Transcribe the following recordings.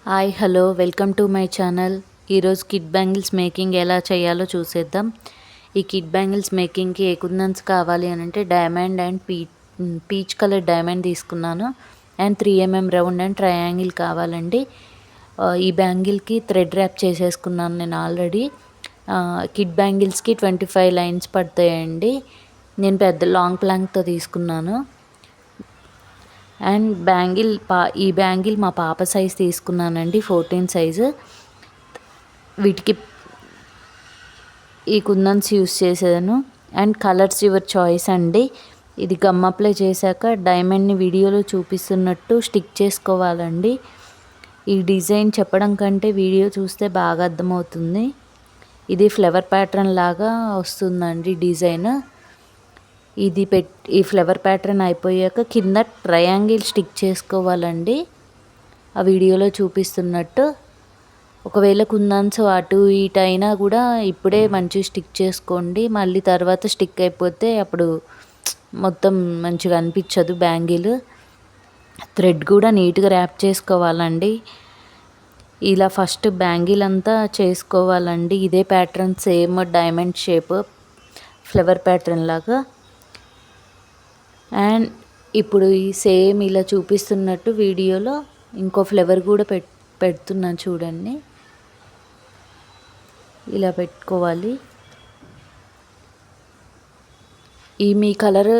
Hi hello welcome to my channel. ఈరోజు kid bangles making ఎలా చేయాలో చూసేద్దాం. ఈ కిడ్ బ్యాంగిల్స్ మేకింగ్కి ఏ కుందన్స్ కావాలి అని అంటే diamond and peach colour diamond తీసుకున్నాను. And 3mm round and triangle కావాలండి. ఈ బ్యాంగిల్కి థ్రెడ్ ర్యాప్ చేసేసుకున్నాను నేను ఆల్రెడీ. కిడ్ బ్యాంగిల్స్కి 25 లైన్స్ పడతాయండి. నేను పెద్ద లాంగ్ ప్లాంక్తో తీసుకున్నాను. అండ్ ఈ బ్యాంగిల్ మా పాప సైజ్ తీసుకున్నానండి, 14 సైజు. వీటికి ఈ కుందన్స్ యూస్ చేసాను. అండ్ కలర్స్ యువర్ చాయిస్ అండి. ఇది గమ్ అప్లై చేశాక డైమండ్ని వీడియోలో చూపిస్తున్నట్టు స్టిక్ చేసుకోవాలండి. ఈ డిజైన్ చెప్పడం కంటే వీడియో చూస్తే బాగా అర్థమవుతుంది. ఇది ఫ్లవర్ ప్యాటర్న్ లాగా వస్తుందండి డిజైన్. ఈ ఫ్లవర్ ప్యాటర్న్ అయిపోయాక కింద ట్రయాంగిల్ స్టిక్ చేసుకోవాలండి, ఆ వీడియోలో చూపిస్తున్నట్టు. ఒకవేళ కుందన్స్ అటు ఇటు అయినా కూడా ఇప్పుడే మంచిగా స్టిక్ చేసుకోండి. మళ్ళీ తర్వాత స్టిక్ అయిపోతే అప్పుడు మొత్తం మంచిగా అనిపించదు బ్యాంగిల్. థ్రెడ్ కూడా నీట్గా ర్యాప్ చేసుకోవాలండి. ఇలా ఫస్ట్ బ్యాంగిల్ అంతా చేసుకోవాలండి. ఇదే pattern same diamond shape flower pattern లాగా. అండ్ ఇప్పుడు ఈ సేమ్ ఇలా చూపిస్తున్నట్టు వీడియోలో ఇంకో ఫ్లవర్ కూడా పెడుతున్నాను చూడండి. ఇలా పెట్టుకోవాలి. ఈ మీ కలర్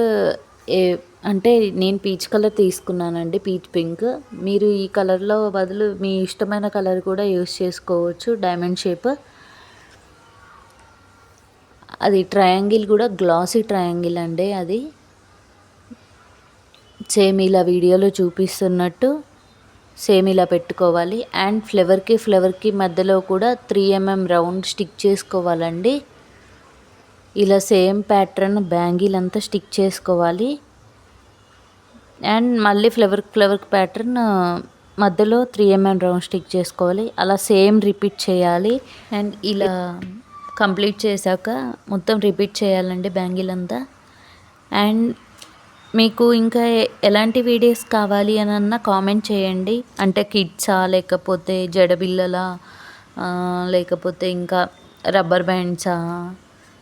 అంటే నేను పీచ్ కలర్ తీసుకున్నానండి, పీచ్ పింక్. మీరు ఈ కలర్లో బదులు మీ ఇష్టమైన కలర్ కూడా యూస్ చేసుకోవచ్చు. డైమండ్ షేప్ అది ట్రయాంగిల్ కూడా గ్లాసీ ట్రయాంగిల్ అండి. అది సేమ్ ఇలా వీడియోలో చూపిస్తున్నట్టు సేమ్ ఇలా పెట్టుకోవాలి. అండ్ ఫ్లవర్కి మధ్యలో కూడా 3mm రౌండ్ స్టిక్ చేసుకోవాలండి. ఇలా సేమ్ ప్యాటర్న్ బ్యాంగిల్ అంతా స్టిక్ చేసుకోవాలి. అండ్ మళ్ళీ ఫ్లవర్కి ప్యాటర్న్ మధ్యలో 3mm రౌండ్ స్టిక్ చేసుకోవాలి. అలా సేమ్ రిపీట్ చేయాలి. అండ్ ఇలా కంప్లీట్ చేశాక మొత్తం రిపీట్ చేయాలండి బ్యాంగిల్ అంతా. అండ్ మీకు ఇంకా ఎలాంటి వీడియోస్ కావాలి అని అన్న కామెంట్ చేయండి. అంటే కిడ్సా, లేకపోతే జడబిల్లలా, లేకపోతే ఇంకా రబ్బర్ బ్యాండ్సా,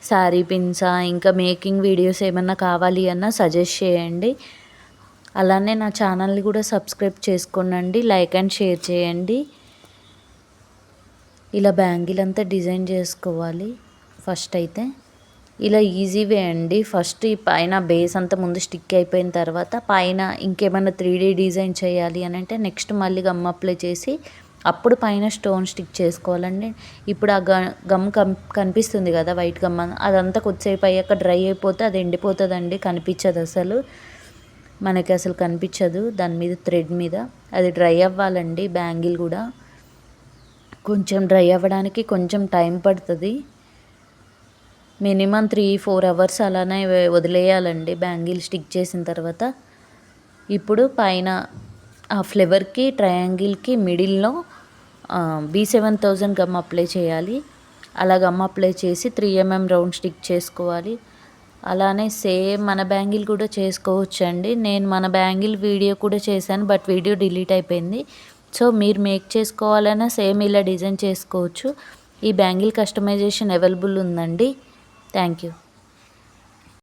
శారీ పిన్సా, ఇంకా మేకింగ్ వీడియోస్ ఏమన్నా కావాలి అన్న సజెస్ట్ చేయండి. అలానే నా ఛానల్ని కూడా సబ్స్క్రైబ్ చేసుకోండి, లైక్ అండ్ షేర్ చేయండి. ఇలా బ్యాంగిల్ అంతా డిజైన్ చేసుకోవాలి. ఫస్ట్ అయితే ఇలా ఈజీ వే అండి. ఫస్ట్ ఈ పైన బేస్ అంతా ముందు స్టిక్ అయిపోయిన తర్వాత పైన ఇంకేమైనా 3D డిజైన్ చేయాలి అని అంటే నెక్స్ట్ మళ్ళీ గమ్ అప్లై చేసి అప్పుడు పైన స్టోన్ స్టిక్ చేసుకోవాలండి. ఇప్పుడు ఆ గమ్ కనిపిస్తుంది కదా, వైట్ గమ్, అదంతా కొద్దిసేపు అయ్యాక డ్రై అయిపోతే అది ఎండిపోతుందండి, కనిపించదు అసలు. మనకి అసలు కనిపించదు దాని మీద, థ్రెడ్ మీద. అది డ్రై అవ్వాలండి. బ్యాంగిల్ కూడా కొంచెం డ్రై అవ్వడానికి కొంచెం టైం పడుతుంది. మినిమం 3-4 అవర్స్ అలానే వదిలేయాలండి బ్యాంగిల్ స్టిక్ చేసిన తర్వాత. ఇప్పుడు పైన ఆ ఫ్లవర్కి ట్రయాంగిల్కి మిడిల్లో B7000 గమ్ అప్లై చేయాలి. అలా గమ్ అప్లై చేసి 3mm రౌండ్ స్టిక్ చేసుకోవాలి. అలానే సేమ్ మన బ్యాంగిల్ కూడా చేసుకోవచ్చండి. నేను మన బ్యాంగిల్ వీడియో కూడా చేశాను, బట్ వీడియో డిలీట్ అయిపోయింది. సో మీరు మేక్ చేసుకోవాలన్నా సేమ్ ఇలా డిజైన్ చేసుకోవచ్చు. ఈ బ్యాంగిల్ కస్టమైజేషన్ అవైలబుల్ ఉందండి. Thank you.